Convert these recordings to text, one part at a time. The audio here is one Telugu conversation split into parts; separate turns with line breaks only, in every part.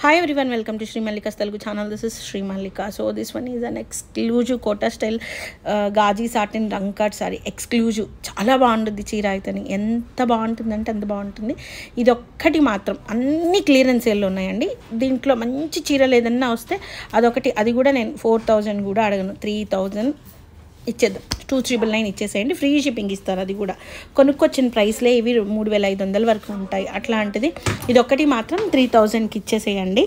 Hi everyone, welcome to Sri Mallika's Telugu channel. This is Sri Mallika. So this one is an exclusive Kota style gaji satin rankat saree. Exclusive. చాలా బాగుంటుంది చీర అయితేని ఎంత బాగుంటుందంటే అంత బాగుంటుంది. ఇది ఒక్కటి మాత్రం అన్ని క్లియరెన్స్ సేల్లో ఉన్నాయండి. దీంట్లో మంచి చీరలు ఏదన్నా వస్తే అదొకటి, అది కూడా నేను 4000 కూడా అడగను, 3000 ఇచ్చేద్దాం. 2399 ఇచ్చేసేయండి, ఫ్రీ షిప్పింగ్ ఇస్తారు. అది కూడా కొనుక్కొచ్చిన ప్రైస్లే ఇవి 3500 వరకు ఉంటాయి. అట్లాంటిది ఇది ఒక్కటి మాత్రం 3000కి ఇచ్చేసేయండి.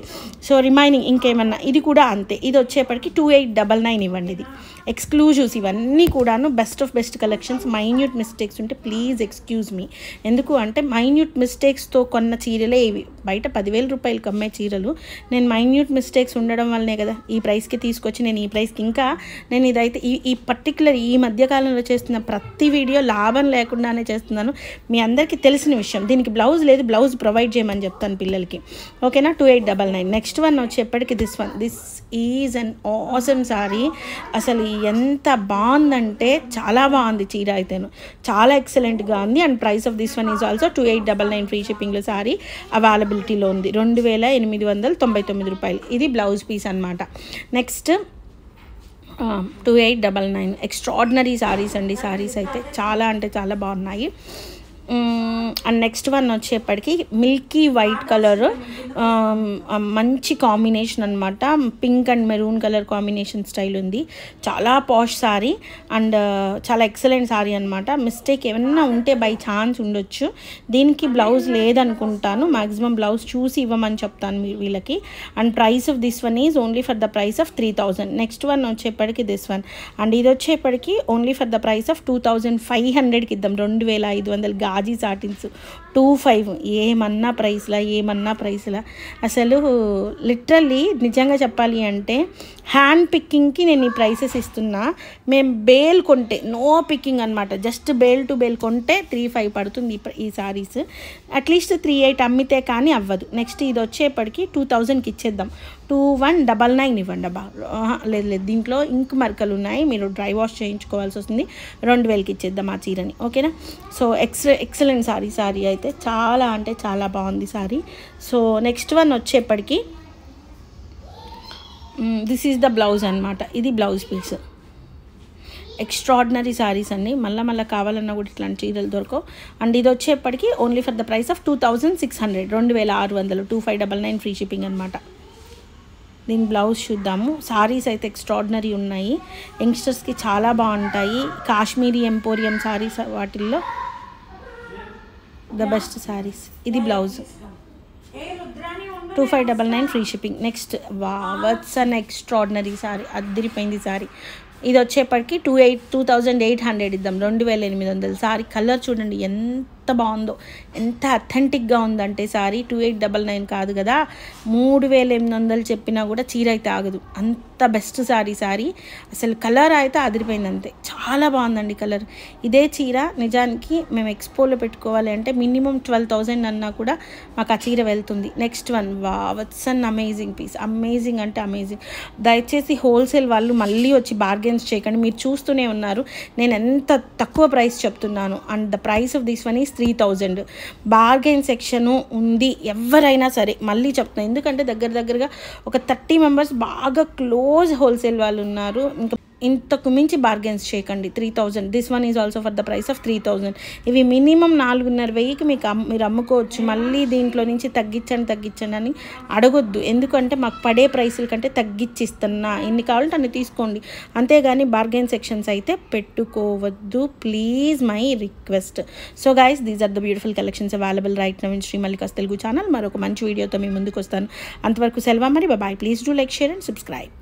సో రిమైనింగ్ ఇంకేమన్నా ఇది కూడా అంతే. ఇది వచ్చేప్పటికి 2899 ఇవ్వండి. ఇది ఎక్స్క్లూజివ్స్ ఇవన్నీ కూడాను best of best collections. Minute mistakes ఉంటే ప్లీజ్ ఎక్స్క్యూజ్ మీ. ఎందుకు అంటే మైన్యూట్ మిస్టేక్స్తో కొన్న చీరలే ఇవి. బయట 10,000 రూపాయలకి అమ్మే చీరలు నేను మైన్యూట్ మిస్టేక్స్ ఉండడం వల్లనే కదా ఈ ప్రైస్కి తీసుకొచ్చి నేను ఈ ప్రైస్కి, ఇంకా నేను ఇదైతే ఈ పర్టికులర్ ఈ మధ్యకాలంలో చేస్తున్న ప్రతి వీడియో లాభం లేకుండానే చేస్తున్నాను. మీ అందరికీ తెలిసిన విషయం. దీనికి బ్లౌజ్ లేదు, బ్లౌజ్ ప్రొవైడ్ చేయమని చెప్తాను పిల్లలకి. ఓకేనా, 2899. నెక్స్ట్ వన్ వచ్చేప్పటికి this is an awesome sorry. అసలు ఎంత బాగుందంటే చాలా బాగుంది చీర అయితేను, చాలా ఎక్సలెంట్గా ఉంది. And price of this one is also 2899 free షిప్పింగ్లో సారీ అవైలబిలిటీలో ఉంది. 2899 రూపాయలు. ఇది బ్లౌజ్ పీస్ అనమాట. నెక్స్ట్ 2899. ఎక్స్ట్రాడినరీ సారీస్ అండి. సారీస్ అయితే చాలా అంటే చాలా బాగున్నాయి. అండ్ నెక్స్ట్ వన్ వచ్చేప్పటికి మిల్కీ వైట్ కలర్, మంచి కాంబినేషన్ అనమాట. Pink and maroon colour combination style ఉంది. చాలా పాష్ సారీ అండ్ చాలా ఎక్సలెంట్ సారీ అనమాట. మిస్టేక్ ఏమన్నా ఉంటే బై ఛాన్స్ ఉండొచ్చు. దీనికి బ్లౌజ్ లేదనుకుంటాను. మ్యాక్సిమం బ్లౌజ్ చూసి ఇవ్వమని చెప్తాను వీళ్ళకి. And price of this one is only for the price of 3000. Next one వచ్చేప్పటికి దిస్ వన్, అండ్ ఇది వచ్చేప్పటికి only for the price of 2500కి ఇద్దాం. 2500 గాజీ సాటిన్స్ 25. ఏమన్నా ప్రైస్లా అసలు లిటరల్లీ నిజంగా చెప్పాలి అంటే హ్యాండ్ పిక్కింగ్కి నేను ఈ ప్రైసెస్ ఇస్తున్నా. మేము బేల్ కొంటే నో పిక్కింగ్ అనమాట, జస్ట్ బేల్ టు బేల్ కొంటే 35 పడుతుంది ఈ సారీస్. అట్లీస్ట్ 38 అమ్మితే కానీ అవ్వదు. నెక్స్ట్ ఇది వచ్చేప్పటికి 2000కి ఇచ్చేద్దాం. 2199 ఇవ్వండి. అబ్బా లేదు, దీంట్లో ఇంక్ మరకలు ఉన్నాయి, మీరు డ్రై వాష్ చేయించుకోవాల్సి వస్తుంది. 2000కి ఇచ్చేద్దాం ఆ చీరని. ఓకేనా. సో ఎక్సలెంట్ సారీ అయితే చాలా అంటే చాలా బాగుంది సారీ. సో నెక్స్ట్ వన్ వచ్చేప్పటికి దిస్ ఈజ్ ద బ్లౌజ్ అనమాట. ఇది బ్లౌజ్ పీస్. ఎక్స్ట్రాడినరీ సారీస్ అండి. మళ్ళీ కావాలన్నా కూడా ఇట్లాంటి చీరలు దొరకవు. అండ్ ఇది వచ్చేప్పటికి only for the price of 2600, 2600, 2599 free shipping అనమాట. దీని బ్లౌజ్ చూద్దాము. సారీస్ అయితే ఎక్స్ట్రాడినరీ ఉన్నాయి. యంగ్స్టర్స్కి చాలా బాగుంటాయి. కాశ్మీరీ ఎంపోరియం సారీస్ వాటిల్లో ద బెస్ట్ సారీస్. ఇది blouse 2599 free shipping. Next what's an extraordinary sari. అదిరిపోయింది సారీ. ఇది వచ్చేప్పటికి 2800 ఇద్దాం. 2800 సారీ. కలర్ చూడండి ఎంత బాగుందో, ఎంత అథెంటిక్గా ఉందంటే సారీ. 2899 కాదు కదా, 3800 చెప్పినా కూడా చీర అయితే ఆగదు. అంత బెస్ట్ సారీ. అసలు కలర్ అయితే అదిరిపోయింది అంతే. చాలా బాగుందండి కలర్. ఇదే చీర నిజానికి మేము ఎక్స్పోలో పెట్టుకోవాలి అంటే మినిమం 12,000 అన్నా కూడా మాకు ఆ చీర వెళ్తుంది. Next one what's an amazing piece. Amazing అంటే అమేజింగ్. దయచేసి హోల్సేల్ వాళ్ళు మళ్ళీ వచ్చి బార్గెన్స్ చేయకండి. మీరు చూస్తూనే ఉన్నారు నేను ఎంత తక్కువ ప్రైస్ చెప్తున్నాను. And the price of this one is 3000. Bargain section ఉంది. ఎవరైనా సరే మళ్ళీ చెప్తున్నాను, ఎందుకంటే దగ్గరగా ఒక 30 మెంబర్స్ బాగా క్లోజ్ హోల్సేల్ వాళ్ళు ఉన్నారు. ఇంకా ఇంతకు మించి బార్గెన్స్ చేయకండి. 3000. This one is also for the price of 3000. ఇవి మినిమం 4500కి మీరు అమ్ముకోవచ్చు. మళ్ళీ దీంట్లో నుంచి తగ్గించండి అని అడగొద్దు. ఎందుకంటే మాకు పడే ప్రైసుల కంటే తగ్గించి ఇస్తున్నా. ఎన్ని కావాలంటే అన్ని తీసుకోండి, అంతేగాని బార్గెన్ సెక్షన్స్ అయితే పెట్టుకోవద్దు. Please my request. So guys, these are the beautiful collections available right now in Sri Mallikas Telugu channel. మరొక మంచి వీడియోతో మీ ముందుకు వస్తాను. అంతవరకు సెలవు మరి. Bye. Please do like, share and subscribe.